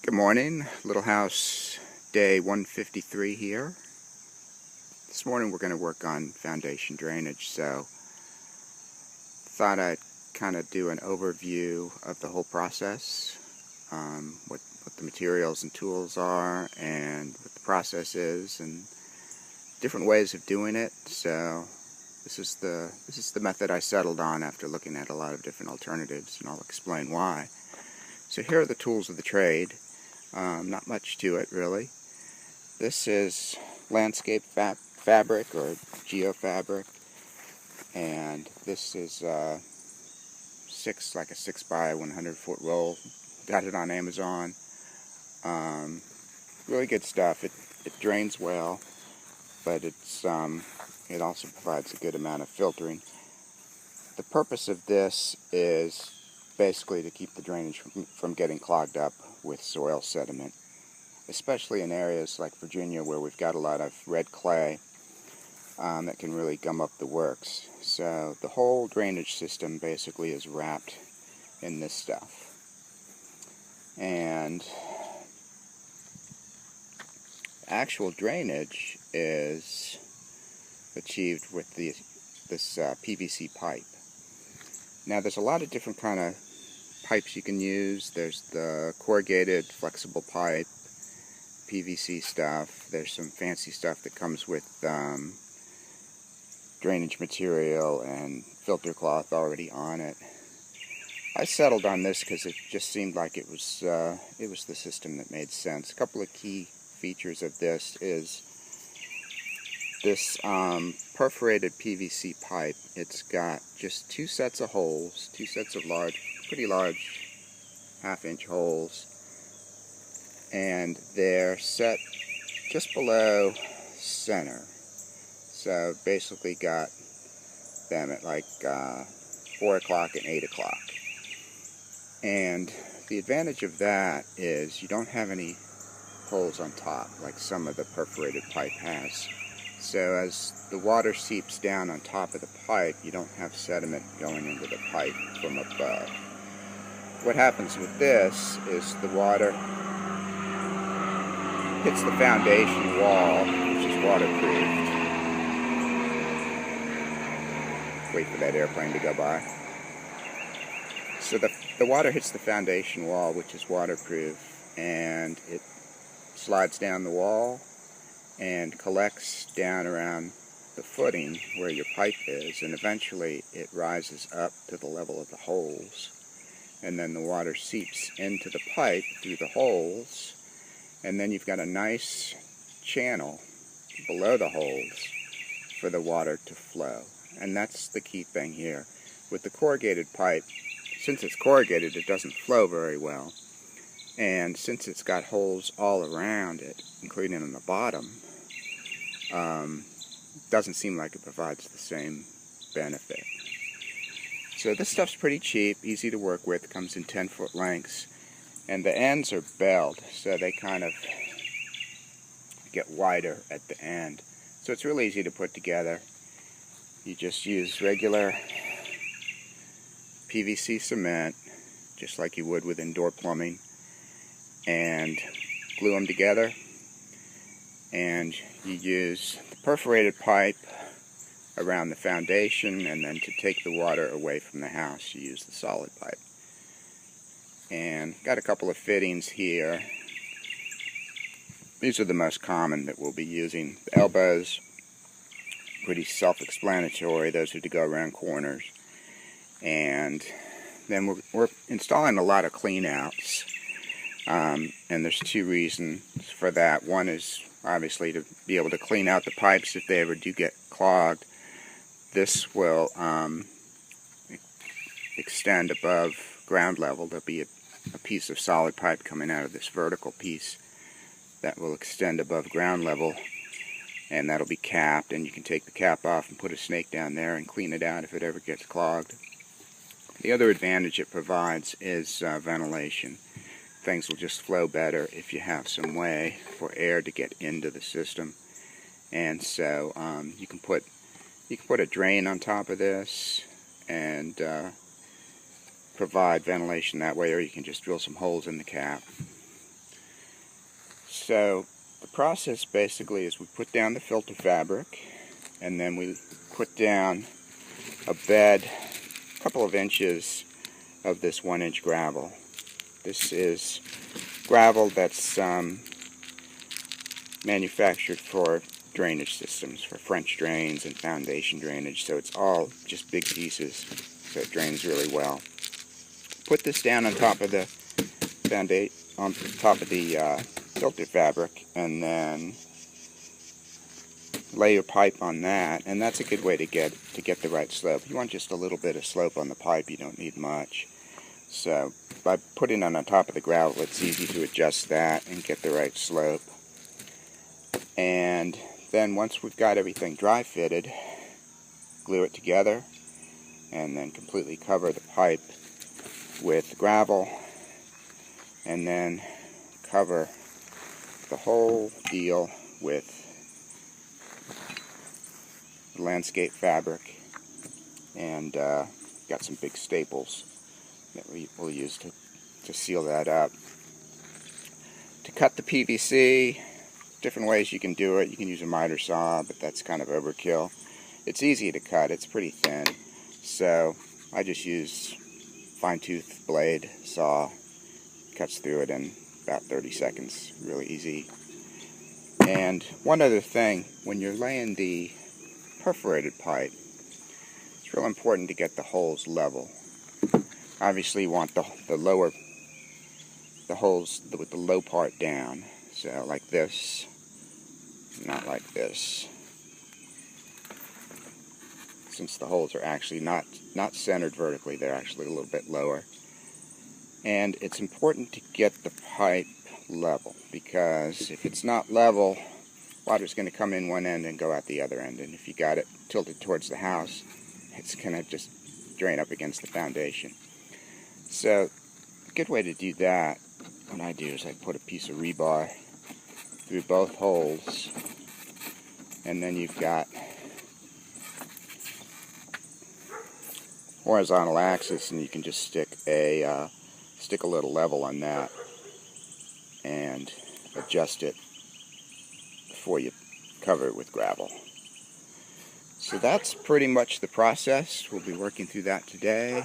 Good morning, Little House day 153 here. This morning we're going to work on foundation drainage, so thought I'd kind of do an overview of the whole process, what the materials and tools are, and what the process is, and different ways of doing it. So this is the method I settled on after looking at a lot of different alternatives, and I'll explain why. So here are the tools of the trade. Not much to it, really. This is landscape fabric or geofabric, and this is like a 6 by 100 foot roll. Got it on Amazon. Really good stuff. It drains well, but it also provides a good amount of filtering. The purpose of this is basically to keep the drainage from getting clogged up with soil sediment, especially in areas like Virginia where we've got a lot of red clay that can really gum up the works. So the whole drainage system basically is wrapped in this stuff. And actual drainage is achieved with this PVC pipe. Now there's a lot of different kind of pipes you can use. There's the corrugated flexible pipe, PVC stuff. There's some fancy stuff that comes with drainage material and filter cloth already on it. I settled on this because it just seemed like it was the system that made sense. A couple of key features of this is this perforated PVC pipe. It's got just two sets of holes, two sets of pretty large half-inch holes, and they're set just below center. So basically got them at like 4 o'clock and 8 o'clock. And the advantage of that is you don't have any holes on top like some of the perforated pipe has. So as the water seeps down on top of the pipe, you don't have sediment going into the pipe from above. What happens with this is the water hits the foundation wall, which is waterproofed. Wait for that airplane to go by. So the water hits the foundation wall, which is waterproof, and it slides down the wall and collects down around the footing where your pipe is, and eventually it rises up to the level of the holes, and then the water seeps into the pipe through the holes, and then you've got a nice channel below the holes for the water to flow. And that's the key thing here. With the corrugated pipe, since it's corrugated, it doesn't flow very well, and since it's got holes all around it, including on the bottom, doesn't seem like it provides the same benefit. So this stuff's pretty cheap, easy to work with, comes in 10-foot lengths, and the ends are belled, so they kind of get wider at the end. So it's really easy to put together. You just use regular PVC cement, just like you would with indoor plumbing, and glue them together, and you use the perforated pipe around the foundation, and then to take the water away from the house you use the solid pipe. And got a couple of fittings here. These are the most common that we'll be using. The elbows, pretty self-explanatory. Those are to go around corners. And then we're installing a lot of cleanouts. And there's two reasons for that. One is obviously to be able to clean out the pipes if they ever do get clogged. This will extend above ground level. There'll be a piece of solid pipe coming out of this vertical piece that will extend above ground level, and that'll be capped, and you can take the cap off and put a snake down there and clean it out if it ever gets clogged. The other advantage it provides is ventilation. Things will just flow better if you have some way for air to get into the system. And so you can put a drain on top of this and provide ventilation that way, or you can just drill some holes in the cap. So the process basically is we put down the filter fabric, and then we put down a bed, a couple of inches of this 1-inch gravel. This is gravel that's manufactured for drainage systems, for French drains and foundation drainage, so it's all just big pieces, so it drains really well. Put this down on top of the filter fabric, and then lay your pipe on that, and that's a good way to get the right slope. You want just a little bit of slope on the pipe, you don't need much. So by putting it on top of the gravel, it's easy to adjust that and get the right slope. And then once we've got everything dry fitted, glue it together and then completely cover the pipe with gravel, and then cover the whole deal with landscape fabric, and got some big staples that we will use to seal that up. To cut the PVC, different ways you can do it. You can use a miter saw, but that's kind of overkill. It's easy to cut, it's pretty thin, so I just use fine-tooth blade saw. Cuts through it in about 30 seconds, really easy. And one other thing, when you're laying the perforated pipe, it's real important to get the holes level. Obviously you want the holes with the low part down, so like this, not like this. Since the holes are actually not centered vertically, they're actually a little bit lower. And it's important to get the pipe level, because if it's not level, water's going to come in one end and go out the other end. And if you got it tilted towards the house, it's going to just drain up against the foundation. So a good way to do that, what I do is I put a piece of rebar through both holes, and then you've got horizontal axis, and you can just stick a little level on that and adjust it before you cover it with gravel. So that's pretty much the process. We'll be working through that today,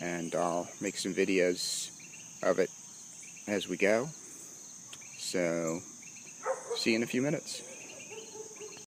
and I'll make some videos of it as we go. So see you in a few minutes.